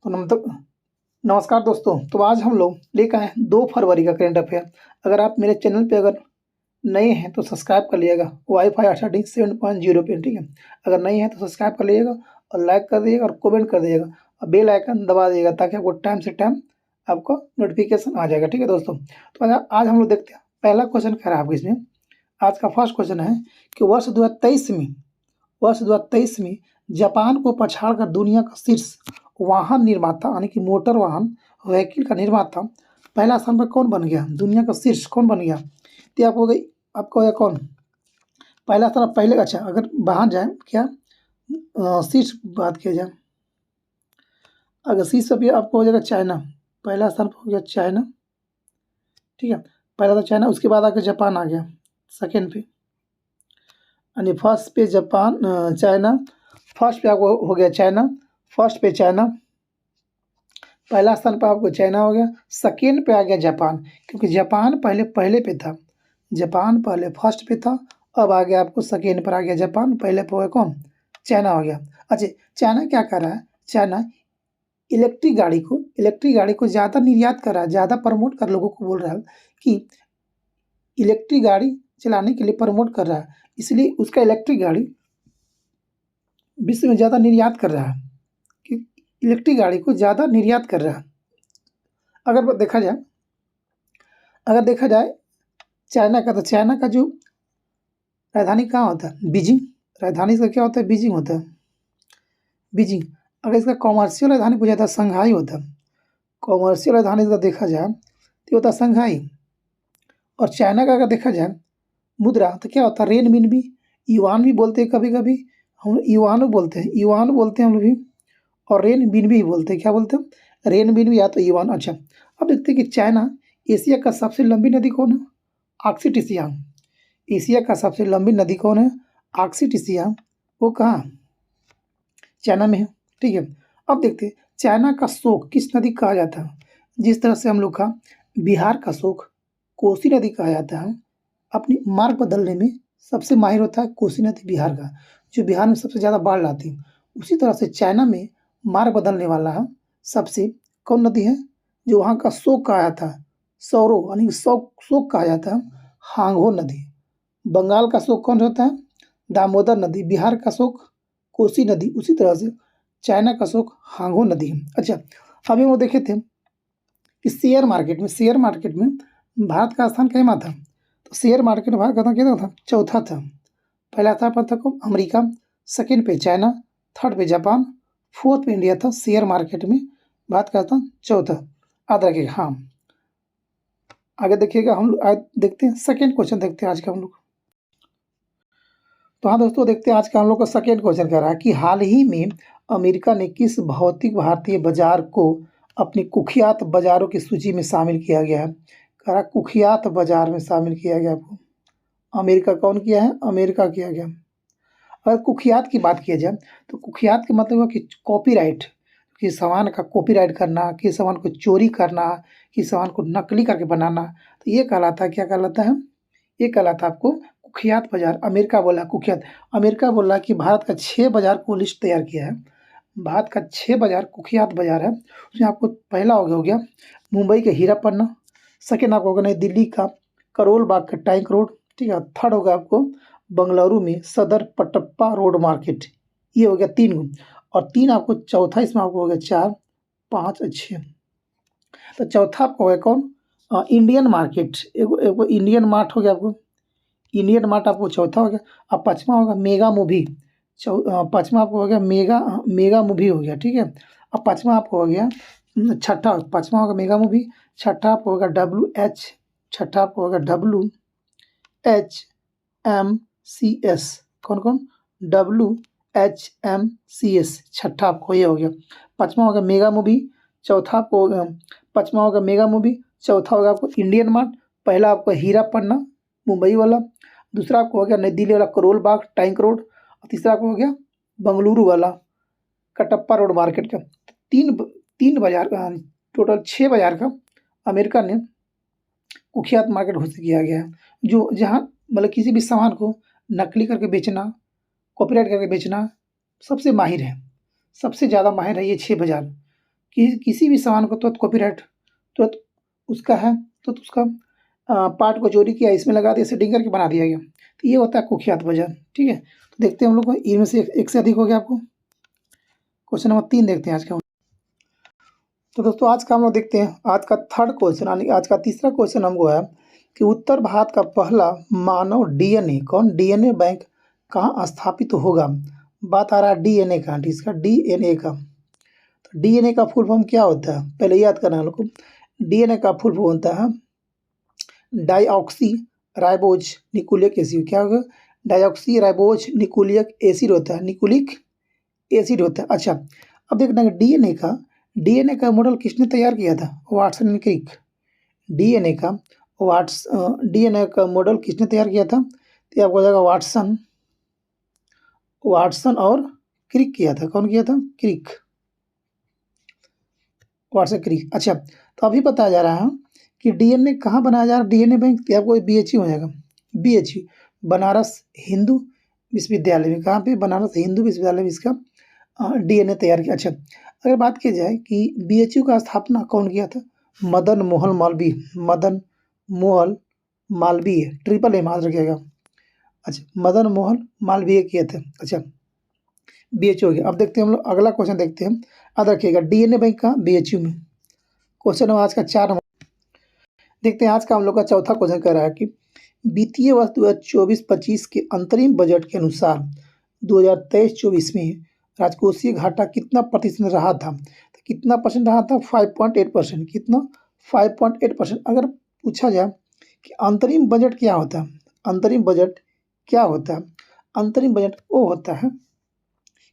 तो नमस्कार दोस्तों। तो आज हम लोग लेकर आए हैं 2 फरवरी का करंट अफेयर। अगर आप मेरे चैनल पे अगर नए हैं तो सब्सक्राइब कर लीजिएगा। वाईफाई स्टार्टिंग 7.0 पे, ठीक है। अगर नहीं है तो सब्सक्राइब कर लीजिएगा और लाइक कर दीजिएगा और कमेंट कर दीजिएगा और बेल आइकन दबा दीजिएगा ताकि आपको टाइम से टाइम आपको नोटिफिकेशन आ जाएगा, ठीक है दोस्तों। तो आज हम लोग देखते हैं पहला क्वेश्चन क्या रहा आपको इसमें। आज का फर्स्ट क्वेश्चन है कि वर्ष 2023 में जापान को पछाड़कर दुनिया का शीर्ष वाहन निर्माता यानी कि मोटर वाहन व्हीकल का निर्माता पहला स्थान पर कौन बन गया? दुनिया का शीर्ष कौन बन गया? तो आपको गया कौन पहला स्थान? पहले अच्छा, अगर बाहर जाए क्या शीर्ष बात किया जाए, अगर शीर्ष पे आपको हो जाएगा चाइना। पहला स्थान पर हो गया चाइना, ठीक है। पहला था चाइना, उसके बाद आकर जापान आ गया सेकेंड पे, यानी फर्स्ट पे जापान चाइना, फर्स्ट पे आपको हो गया चाइना, फर्स्ट पे चाइना, पहला स्थान पर आपको चाइना हो गया। सेकेंड पे आ गया जापान, क्योंकि जापान पहले पे था, जापान पहले फर्स्ट पे था, अब आ गया आपको सेकेंड पर आ गया जापान, पहले पे हो गया कौन? चाइना हो गया। अच्छा, चाइना क्या कर रहा है? चाइना इलेक्ट्रिक गाड़ी को ज़्यादा निर्यात कर रहा है, ज़्यादा प्रमोट कर लोगों को बोल रहा है कि इलेक्ट्रिक गाड़ी चलाने के लिए प्रमोट कर रहा है, इसलिए उसका इलेक्ट्रिक गाड़ी विश्व में ज़्यादा निर्यात कर रहा है, कि इलेक्ट्रिक गाड़ी को ज़्यादा निर्यात कर रहा है। अगर देखा जाए चाइना का, तो चाइना का जो राजधानी कहाँ होता है? बीजिंग। राजधानी इसका क्या होता है? बीजिंग होता है, बीजिंग। अगर इसका कॉमर्शियल राजधानी पूछा जाता है शंघाई होता है। कॉमर्शियल राजधानी इसका देखा जाए तो होता है शंघाई। और चाइना का अगर देखा जाए मुद्रा, तो क्या होता है? रेनमिनबी, युआन भी बोलते हैं, कभी कभी हम युआन बोलते हैं, हम लोग भी, और रेनमिनबी भी बोलते हैं। क्या बोलते हैं? रेनमिनबी या तो युआन। अच्छा, अब देखते हैं कि चाइना एशिया का सबसे लंबी नदी कौन है? ऑक्सीटिसिया। एशिया का सबसे लंबी नदी कौन है? ऑक्सीटिसिया। वो कहाँ? चाइना में है, ठीक है। अब देखते हैं चाइना का शोक किस नदी कहा जाता है? जिस तरह से हम लोग का बिहार का शोक कोसी नदी कहा जाता है। अपनी मार्ग बदलने में सबसे माहिर होता है कोसी नदी बिहार का, जो बिहार में सबसे ज़्यादा बाढ़ लाती है। उसी तरह से चाइना में मार्ग बदलने वाला है सबसे कौन नदी है? जो वहाँ का शोक कहा जाता है, सौरो यानी शोक कहा जाता है, हांगहो नदी। बंगाल का शोक कौन होता है? दामोदर नदी। बिहार का शोक कोसी नदी। उसी तरह से चाइना का शोक हांगहो नदी है। अच्छा, अभी वो देखे थे कि शेयर मार्केट में भारत का स्थान कैमा था? तो शेयर मार्केट में भारत का स्थान क्या था? चौथा था। पहला स्थान पर था कौन? अमेरिका, सेकेंड पे चाइना, थर्ड पे जापान, फोर्थ पे इंडिया था। शेयर मार्केट में भारत का स्थान चौथा। याद रखिएगा। हाँ, आगे देखिएगा, हम लोग आज देखते हैं सेकेंड क्वेश्चन, देखते हैं आज का हम लोग। तो हाँ दोस्तों, देखते हैं आज का हम लोग का सेकेंड क्वेश्चन कह रहा है कि हाल ही में अमेरिका ने किस भौतिक भारतीय बाजार को अपनी कुख्यात बाजारों की सूची में शामिल किया गया है? कह रहा कुख्यात बाजार में शामिल किया गया आपको। अमेरिका कौन किया है? अमेरिका किया गया। अगर कुख्यात की बात किया जाए तो कुख्यात का मतलब हुआ कि कॉपीराइट, कि सामान का कॉपीराइट करना, कि सामान को चोरी करना, कि सामान को नकली करके बनाना, तो ये कहलाता है, क्या कहलाता है? ये कहलाता है आपको कुख्यात बाजार। अमेरिका बोला कुख्यात, अमेरिका बोला कि भारत का 6 बाजार को लिस्ट तैयार किया है। भारत का 6 बाजार कुख्यात बाजार है। उसमें आपको पहला हो गया मुंबई के हीरा पन्ना, सेकेंड आपको होगा नई दिल्ली का करोल बाग का टैंक रोड, ठीक है। थर्ड होगा आपको बंगलुरु में सदर पटप्पा रोड मार्केट। ये हो गया 3 गो, और 3 आपको चौथा इसमें आपको हो गया 4 5 6। तो चौथा आपको हो गया कौन? इंडियन मार्केट, एगो इंडियन मार्ट हो गया आपको, इंडियन मार्ट आपको चौथा हो गया। अब पाँचवा होगा मेगा मूवी, पाँचवा आपको हो गया मेगा मूवी हो गया, ठीक है। अब पाँचवा आपको हो गया छठा, पाँचवा होगा मेगा मूवी, छठा आपको होगा WHMCS। कौन? WHMCS, छठा आपको ये हो गया। पाँचवा होगा मेगा मूवी, चौथा आपको होगा, पाँचवा होगा मेगा मूवी, चौथा होगा आपको इंडियन मार्ट, पहला आपको हीरा पन्ना मुंबई वाला, दूसरा आपको हो गया नई दिल्ली वाला करोल बाग टैंक रोड, और तीसरा आपको हो गया बंगलुरु वाला कटप्पा रोड मार्केट का। तीन बाजार का, टोटल 6 बाजार का अमेरिका ने कुख्यात मार्केट घोषित किया गया है, जो जहाँ मतलब किसी भी सामान को नकली करके बेचना, कॉपीराइट करके बेचना सबसे माहिर है, सबसे ज़्यादा माहिर है ये 6 बाजार, किसी भी सामान को तुरंत कॉपीराइट तुरंत उसका है तो उसका पार्ट को चोरी किया, इसमें लगा दिया, सेटिंग करके बना दिया गया, तो ये होता है कुख्यात वजह। ठीक है, तो देखते हैं हम लोग को इनमें से एक से अधिक हो गया आपको। क्वेश्चन नंबर 3 देखते हैं आज का। तो दोस्तों आज का हम लोग देखते हैं आज का थर्ड क्वेश्चन, यानी आज का तीसरा क्वेश्चन हमको है कि उत्तर भारत का पहला मानव डीएनए कौन डीएनए बैंक कहाँ स्थापित होगा। बात आ रहा है डीएनए का, इसका डीएनए का। तो डीएनए का फुल फॉर्म क्या होता है, पहले याद करना है हम लोग को। डीएनए का फुल फॉर्म होता है डाईऑक्सी राइबोज निकुलिक एसिड। क्या होगा, डाईऑक्सी राइबोज निकुलिक एसिड होता है, निकुलिक एसिड होता है। अच्छा, अब देखना डीएनए का मॉडल किसने तैयार किया था, वाटसन एंड क्रिक। डीएनए का मॉडल किसने तैयार किया था, तो आपको हो जाएगा वाटसन और क्रिक किया था। कौन किया था, क्रिक, वाटसन क्रिक। अच्छा, तो अभी बताया जा रहा है कि डीएनए कहाँ बनाया जा रहा है, डीएनए बैंक, तो आपको बीएचयू हो जाएगा, बीएचयू बनारस हिंदू विश्वविद्यालय में। कहाँ पे, बनारस हिंदू विश्वविद्यालय में इसका डीएनए तैयार किया। अच्छा, अगर बात की जाए कि बीएचयू का स्थापना कौन किया था, मदन मोहन मालवीय, ट्रिपल एम याद रखिएगा। अच्छा, मदन मोहन मालवीय किए थे। अच्छा, बीएचयू हो गया। अब देखते हैं हम लोग अगला क्वेश्चन देखते हैं, याद रखिएगा डीएनए बैंक का बीएचयू में। क्वेश्चन आज का 4 नंबर देखते हैं। आज का हम लोग का चौथा क्वेश्चन कह रहा है कि वित्तीय वर्ष 2024-25 के अंतरिम बजट के अनुसार 2023-24 में राजकोषीय घाटा कितना प्रतिशत रहा था, तो कितना परसेंट रहा था, 5.8%। कितना, 5.8%। अगर पूछा जाए कि अंतरिम बजट क्या होता है, अंतरिम बजट क्या होता है, अंतरिम बजट वो होता है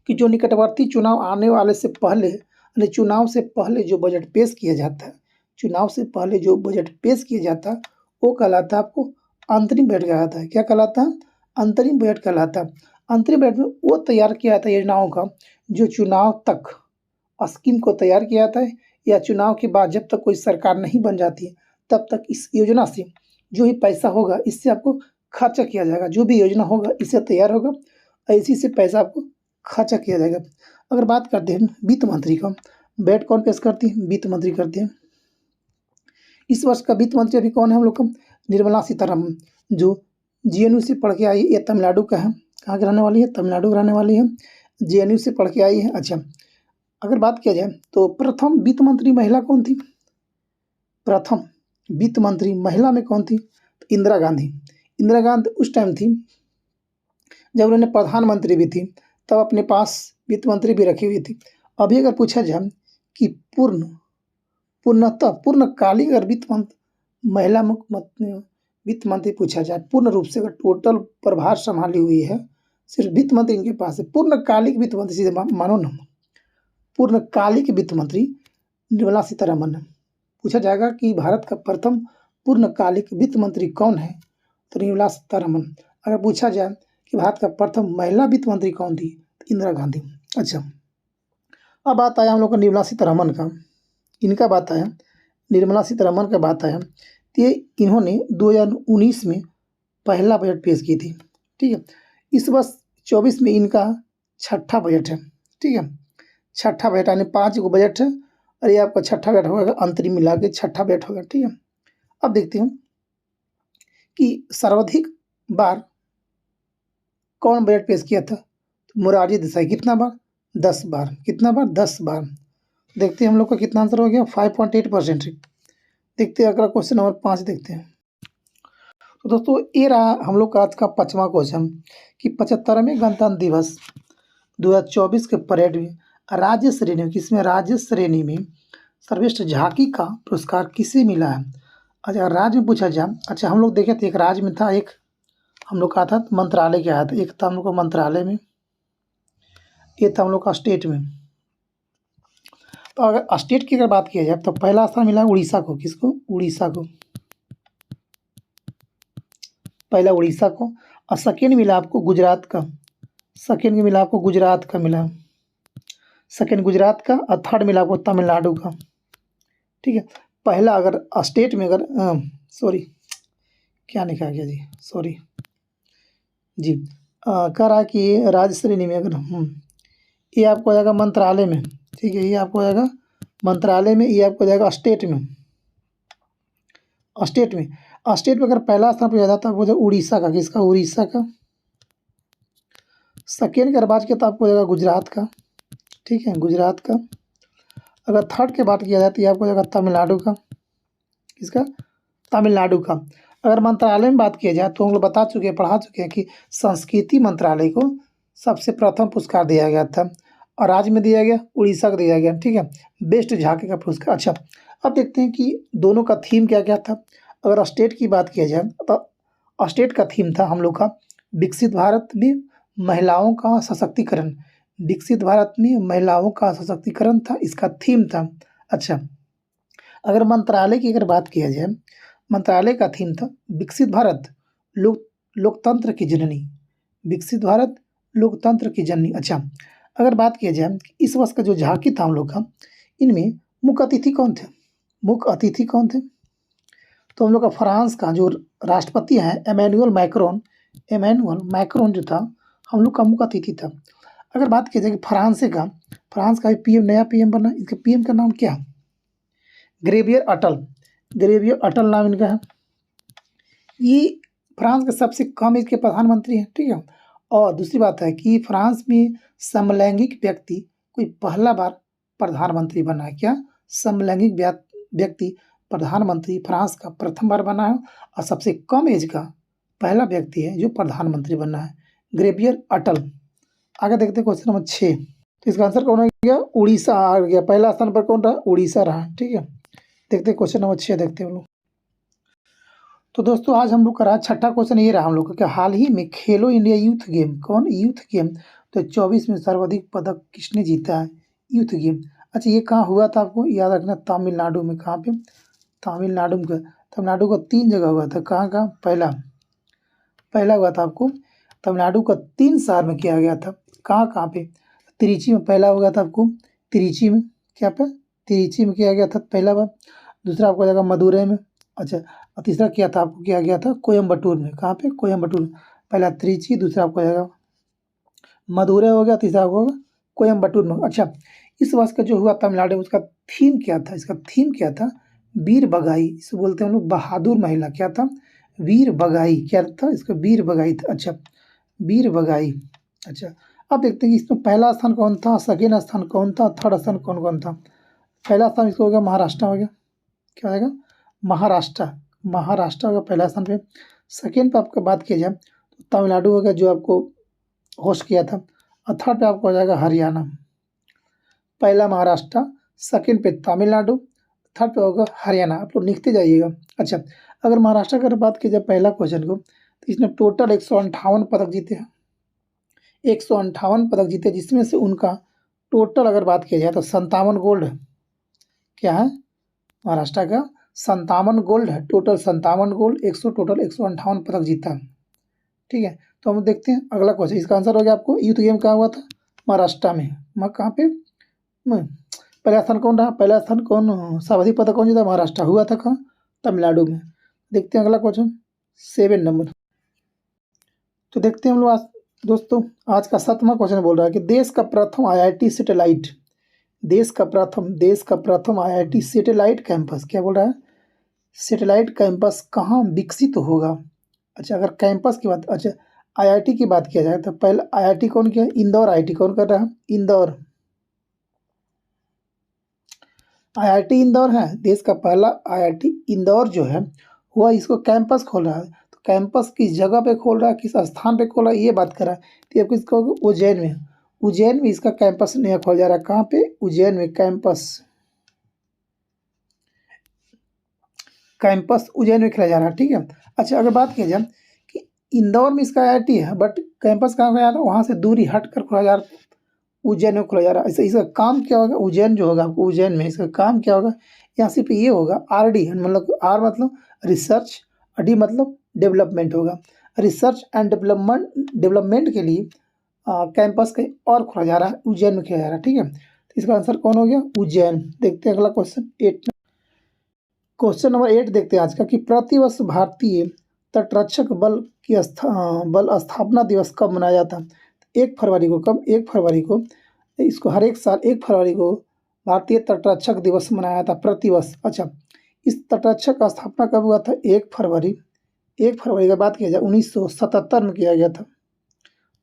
कि जो निकटवर्ती चुनाव आने वाले से पहले, यानी चुनाव से पहले जो बजट पेश किया जाता है, चुनाव से पहले जो बजट पेश किया जाता है वो कहलाता है आपको अंतरिम बजट कहलाता है। क्या कहलाता है, अंतरिम बजट कहलाता है। अंतरिम बजट में वो तैयार किया जाता है योजनाओं का जो चुनाव तक स्कीम को तैयार किया जाता है, या चुनाव के बाद जब तक कोई सरकार नहीं बन जाती है तब तक इस योजना से जो भी पैसा होगा इससे आपको खर्चा किया जाएगा। जो भी योजना होगा इससे तैयार होगा, इसी से पैसा आपको खर्चा किया जाएगा। अगर बात करते हैं वित्त मंत्री का, बजट कौन पेश करती है, वित्त मंत्री करते हैं। इस वर्ष का वित्त मंत्री अभी कौन है हम लोग का, निर्मला सीतारमन, जो जेएनयू से पढ़ के आई है। ये तमिलनाडु का है, कहाँ की रहने वाली है, तमिलनाडु रहने वाली है, जेएनयू से पढ़ के आई है। अच्छा, अगर बात किया जाए तो प्रथम वित्त मंत्री महिला कौन थी, प्रथम वित्त मंत्री महिला में कौन थी, तो इंदिरा गांधी। इंदिरा गांधी उस टाइम थी जब उन्होंने प्रधानमंत्री भी थी, तब अपने पास वित्त मंत्री भी रखी हुई थी। अभी अगर पूछा जाए कि पूर्णकालिक अगर महिला वित्त मंत्री पूछा जाए, पूर्ण रूप से अगर टोटल प्रभार संभाली हुई है सिर्फ वित्त मंत्री इनके पास है, पूर्णकालिक वित्त मंत्री सीधे मानो ना, पूर्णकालिक वित्त मंत्री निर्मला सीतारमन है। पूछा जाएगा कि भारत का प्रथम पूर्णकालिक वित्त मंत्री कौन है, तो निर्मला सीतारमन। अगर पूछा जाए कि भारत का प्रथम महिला वित्त मंत्री कौन थी, तो इंदिरा गांधी। अच्छा, अब बात आया हम लोग का निर्मला सीतारमन का, इनका बात आया, निर्मला सीतारमन का बात आया, तो ये इन्होंने 2019 में पहला बजट पेश की थी। ठीक है, इस वर्ष 24 में इनका छठा बजट है। ठीक है, छठा बजट, यानी 5 गो बजट है और ये आपका छठा बजट होगा, अंतरिम मिला के छठा बजट होगा। ठीक है, अब देखते हैं कि सर्वाधिक बार कौन बजट पेश किया था, तो मोरारजी देसाई। कितना बार, 10 बार। कितना बार, 10 बार। देखते हैं हम लोग का कितना आंसर हो गया, 5.8%। देखते हैं अगला क्वेश्चन नंबर 5 देखते हैं। तो दोस्तों ये रहा हम लोग का आज का 5वां क्वेश्चन कि 75वें गणतंत्र दिवस 2024 के परेड में राज्य श्रेणी में, किसमें, राज्य श्रेणी में सर्वश्रेष्ठ झांकी का पुरस्कार किसे मिला है। अच्छा, राज्य में पूछा जाए, अच्छा हम लोग देखे थे एक राज्य में था, एक हम लोग का था मंत्रालय के आया था, एक था हम लोग का मंत्रालय में, ये था हम लोग का स्टेट में। तो अगर स्टेट की अगर बात किया जाए तो पहला स्थान मिला उड़ीसा को। किसको, उड़ीसा को, पहला उड़ीसा को। और सेकेंड मिला आपको गुजरात का, सेकेंड मिला आपको गुजरात का मिला, सेकेंड गुजरात का। और थर्ड मिला आपको तमिलनाडु का। ठीक है, पहला अगर स्टेट में अगर सॉरी क्या लिखा गया जी, सॉरी जी, कह रहा है कि राज्य श्रेणी में अगर ये आपको हो जाएगा मंत्रालय में। ठीक है, ये आपको हो जाएगा मंत्रालय में, ये आपको हो जाएगा स्टेट में। स्टेट में अगर पहला स्थान पर जाता है आपको हो जाएगा उड़ीसा का, किसका? उड़ीसा का। सेकेंड के अगर बात किया तो आपको हो जाएगा गुजरात का, ठीक है, गुजरात का। अगर थर्ड की बात किया जाए तो ये आपको हो जाएगा तमिलनाडु का, किसका? तमिलनाडु का। अगर मंत्रालय में बात किया जाए तो हम लोग बता चुके हैं, पढ़ा चुके हैं कि संस्कृति मंत्रालय को सबसे प्रथम पुरस्कार दिया गया था और राज्य में दिया गया उड़ीसा को दिया गया, ठीक है, बेस्ट झांकी का पुरस्कार। अच्छा, अब देखते हैं कि दोनों का थीम क्या क्या था। अगर स्टेट की बात किया जाए तो स्टेट का थीम था हम लोग का विकसित भारत में महिलाओं का सशक्तिकरण। विकसित भारत में महिलाओं का सशक्तिकरण था, इसका थीम था। अच्छा, अगर मंत्रालय की अगर बात किया जाए, मंत्रालय का थीम था विकसित भारत लोकतंत्र की जननी। विकसित भारत लोकतंत्र की जननी। अच्छा, अगर बात किया जाए इस वर्ष का जो झांकी था हम लोग का, इनमें मुख्य अतिथि कौन थे? मुख्य अतिथि कौन थे? तो हम लोग का फ्रांस का जो राष्ट्रपति हैं एमेनुअल मैक्रोन जो था हम लोग का मुख्य अतिथि था। अगर बात की जाए कि फ्रांस का भी पीएम, नया पीएम बना, इसके पीएम का नाम क्या है? ग्रेवियर अटल नाम इनका है। ये फ्रांस के सबसे कम एज के प्रधानमंत्री हैं, ठीक है। और दूसरी बात है कि फ्रांस में समलैंगिक व्यक्ति कोई पहला बार प्रधानमंत्री बना है। क्या? समलैंगिक व्यक्ति प्रधानमंत्री फ्रांस का प्रथम बार बना है और सबसे कम एज का पहला व्यक्ति है जो प्रधानमंत्री बना है, ग्रेवियर अटल। आगे देखते हैं क्वेश्चन नंबर 6। तो इसका आंसर कौन हो गया? उड़ीसा आ गया। पहला स्थान पर कौन रहा? उड़ीसा रहा, ठीक है। देखते हैं क्वेश्चन नंबर 6, देखते हैं हम लोग। तो दोस्तों आज हम लोग का रहा छठा क्वेश्चन ये रहा हम लोग का कि हाल ही में खेलो इंडिया यूथ गेम, कौन यूथ गेम, तो 24 में सर्वाधिक पदक किसने जीता है? Youth game. अच्छा, ये कहाँ हुआ था आपको याद रखना? तमिलनाडु में। कहाँ पे? तमिलनाडु में। तमिलनाडु का 3 जगह हुआ था। कहाँ कहाँ? पहला हुआ था आपको तमिलनाडु का 3 शहर में किया गया था। कहाँ कहाँ पे? त्रिची में पहला हुआ था आपको, त्रिची में। क्या पे? त्रिची में किया गया था पहला बार। दूसरा आपको जाएगा मदुरै में। अच्छा, और तीसरा किया था आपको किया गया था कोयम्बटूर में। कहाँ पे? कोयम्बटूर। पहला त्रिची, दूसरा आपको जाएगा मदुरै हो गया, तीसरा आपको होगा कोयम्बटूर में। अच्छा, इस वर्ष का जो हुआ तमिलनाडु में उसका थीम क्या था? इसका थीम क्या था? वीर बगाई। इसे बोलते हैं हम लोग बहादुर महिला। क्या था? वीर बगाई। क्या था इसका? वीर बगाई था। अच्छा, वीर बगाई। अच्छा, अब देखते हैं कि इसमें पहला स्थान कौन था, सेकेंड स्थान कौन था, थर्ड स्थान कौन कौन था। पहला स्थान इसको हो गया महाराष्ट्र हो गया। क्या होगा? महाराष्ट्र होगा पहला स्थान पे। सेकेंड पे आपका बात किया जाए तो तमिलनाडु होगा जो आपको होस्ट किया था, और थर्ड पे आपको हो जाएगा हरियाणा। पहला महाराष्ट्र, सेकेंड पे तमिलनाडु, थर्ड पे होगा हरियाणा। आप लोग लिखते जाइएगा। अच्छा, अगर महाराष्ट्र की बात की जाए पहला क्वेश्चन को, तो इसने टोटल 158 पदक जीते हैं। 158 पदक जीते, जिसमें से उनका टोटल अगर बात किया जाए तो 57 गोल्ड है। क्या है? महाराष्ट्र का 57 गोल्ड है। टोटल 57 गोल्ड, टोटल 158 पदक जीता है, ठीक है। तो हम देखते हैं अगला क्वेश्चन। इसका आंसर हो गया आपको यूथ गेम कहाँ हुआ था? महाराष्ट्र में। कहाँ पे? पहला स्थान कौन रहा? पहला स्थान कौन, सर्वाधिक पदक कौन जीता? महाराष्ट्र। हुआ था कहाँ? तमिलनाडु में। देखते हैं अगला क्वेश्चन 7 नंबर। तो देखते हैं हम लोग आज दोस्तों आज का 7वां क्वेश्चन बोल रहा है कि देश का प्रथम आईआईटी सैटेलाइट कैंपस, क्या बोल रहा है? सैटेलाइट कैंपस कहाँ विकसित होगा? अच्छा, अगर कैंपस की बात, अच्छा आईआईटी की बात किया जाए तो पहले आईआईटी कौन किया? इंदौर आईआईटी कौन कर रहा है? इंदौर। आईआईटी इंदौर है देश का पहला आईआईटी इंदौर जो है वह इसको कैंपस खोल रहा है। तो कैंपस किस जगह पे खोल रहा है, किस स्थान पे खोल रहा है, ये बात कर रहा है। तो ये किसको? उज्जैन में। उज्जैन में इसका कैंपस नया खोला जा रहा है। कहाँ पे? उज्जैन में कैंपस उज्जैन में खोला जा रहा है, ठीक है। अच्छा, अगर बात की जाए कि इंदौर में इसका आईआईटी है बट कैंपस कहाँ खोला जा रहा है, वहाँ से दूरी हट कर खोला जा रहा है, उज्जैन में खोला जा रहा है। इसका काम क्या होगा? उज्जैन जो होगा आपको उज्जैन में इसका काम क्या होगा? यहाँ सिर्फ ये होगा आरडी, मतलब आर मतलब रिसर्च, डी मतलब डेवलपमेंट होगा। रिसर्च एंड डेवलपमेंट के लिए कैंपस कहीं और खोला जा रहा है, उज्जैन में किया जा रहा है, ठीक है। तो इसका आंसर कौन हो गया? उज्जैन। देखते हैं अगला क्वेश्चन 8। क्वेश्चन नंबर 8 देखते हैं आज का कि प्रतिवर्ष भारतीय तटरक्षक बल की स्थापना दिवस कब मनाया जाता है? 1 फरवरी को। कब? 1 फरवरी को। इसको हर एक साल 1 फरवरी को भारतीय तटरक्षक दिवस मनाया था प्रतिवर्ष। अच्छा, इस तटरक्षक का स्थापना कब हुआ था? 1 फरवरी। 1 फरवरी की बात किया जाए 1977 में किया गया था।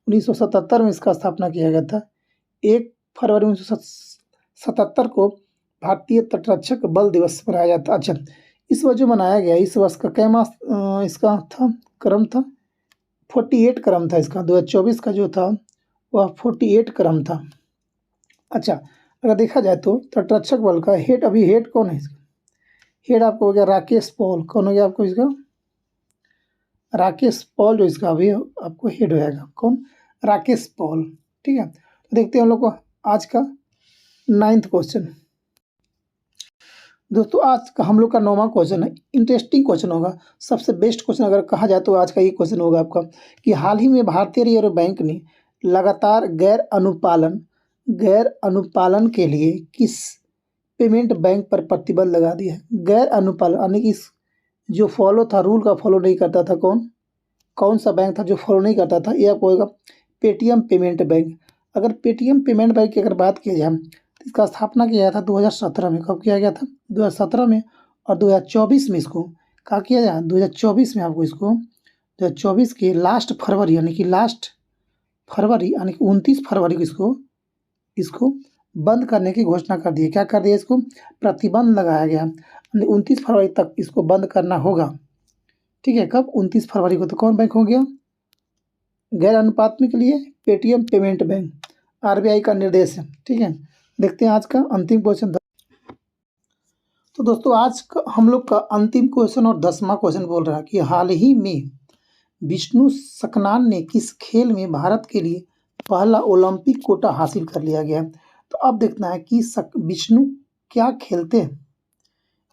1977 में इसका स्थापना किया गया था। 1 फरवरी 1977 को भारतीय तटरक्षक बल दिवस मनाया जाता। अच्छा, इस वर्ष जो मनाया गया, इस वर्ष का कैमा इसका था क्रम था 48 क्रम था इसका। 2024 का जो था वह 48 क्रम था। अच्छा, अगर देखा जाए तो तटरक्षक बल का हेड, अभी हेड कौन है इसका? हेड आपको हो गया राकेश पॉल। कौन हो गया आपको इसका? राकेश पॉल जो इसका अभी आपको हेड हो जाएगा। कौन? राकेश पॉल। ठीक है, तो देखते हैं हम लोग को आज का 9th क्वेश्चन। दोस्तों आज का हम लोग का 9वां क्वेश्चन है। इंटरेस्टिंग क्वेश्चन होगा, सबसे बेस्ट क्वेश्चन अगर कहा जाए तो आज का ये क्वेश्चन होगा आपका कि हाल ही में भारतीय रिजर्व बैंक ने लगातार गैर अनुपालन के लिए किस पेमेंट बैंक पर प्रतिबंध लगा दिया है? गैर अनुपालन यानी कि जो फॉलो था, रूल का फॉलो नहीं करता था। कौन सा बैंक था जो फॉलो नहीं करता था? ये आपको होगा पेटीएम पेमेंट बैंक। अगर पेटीएम पेमेंट बैंक की अगर बात की जाए तो इसका स्थापना किया था 2017 में। कब किया गया था? 2017 में। और 2024 में इसको क्या किया जाए? 2024 में आपको इसको 2024 के लास्ट फरवरी यानी कि 29 फरवरी को इसको बंद करने की घोषणा कर दी है। क्या कर दिया? इसको प्रतिबंध लगाया गया। 29 फरवरी तक इसको बंद करना होगा। ठीक है, कब? 29 फरवरी को। तो कौन बैंक हो गया? गैर अनुपातन के लिए पेटीएम पेमेंट बैंक, आरबीआई का निर्देश है। ठीक है, देखते हैं आज का अंतिम क्वेश्चन। तो दोस्तों आज का हम लोग का अंतिम क्वेश्चन और 10वां क्वेश्चन बोल रहा है कि हाल ही में विष्णु सकनान ने किस खेल में भारत के लिए पहला ओलंपिक कोटा हासिल कर लिया गया? तो अब देखना है कि विष्णु क्या खेलते हैं।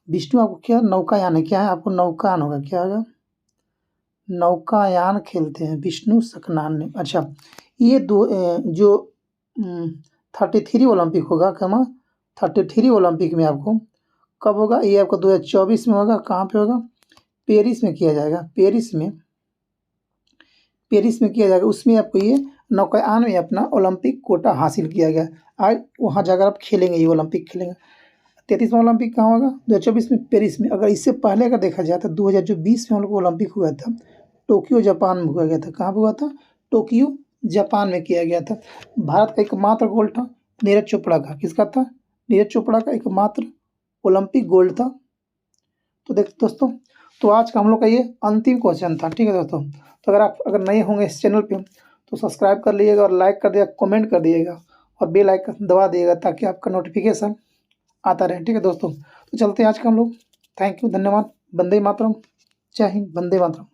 विष्णु आपको क्या नौकायान है? क्या है आपको? नौकायान होगा। क्या होगा? नौकायान खेलते हैं विष्णु सकनान ने। अच्छा, ये जो 33 ओलंपिक होगा, कमा 33 ओलंपिक में आपको कब होगा? ये आपको 2024 में होगा। कहाँ पे होगा? पेरिस में किया जाएगा। पेरिस में किया जाएगा। उसमें आपको ये नौकायान में अपना ओलंपिक कोटा हासिल किया गया। आज वहाँ जाकर आप खेलेंगे, ये ओलंपिक खेलेंगे। 33वां ओलंपिक कहाँ होगा? 2024 में पेरिस में। अगर इससे पहले अगर देखा जाए तो 2020 में हम लोग को ओलंपिक हुआ था, टोक्यो जापान में हुआ गया था। कहाँ हुआ था? टोक्यो जापान में किया गया था। भारत का एकमात्र गोल्ड था नीरज चोपड़ा का। किसका था? नीरज चोपड़ा का एकमात्र ओलंपिक गोल्ड था। तो देख दोस्तों, तो आज का हम लोग का ये अंतिम क्वेश्चन था। ठीक है दोस्तों, तो अगर आप नए होंगे इस चैनल पे तो सब्सक्राइब कर लीजिएगा और लाइक कर दिएगा, कमेंट कर दिएगा और बेल आइकन दबा दिएगा ताकि आपका नोटिफिकेशन आता रहे। ठीक है दोस्तों, तो चलते हैं आज का हम लोग। थैंक यू, धन्यवाद। वंदे मातरम। जय हिंद, वंदे मातरम।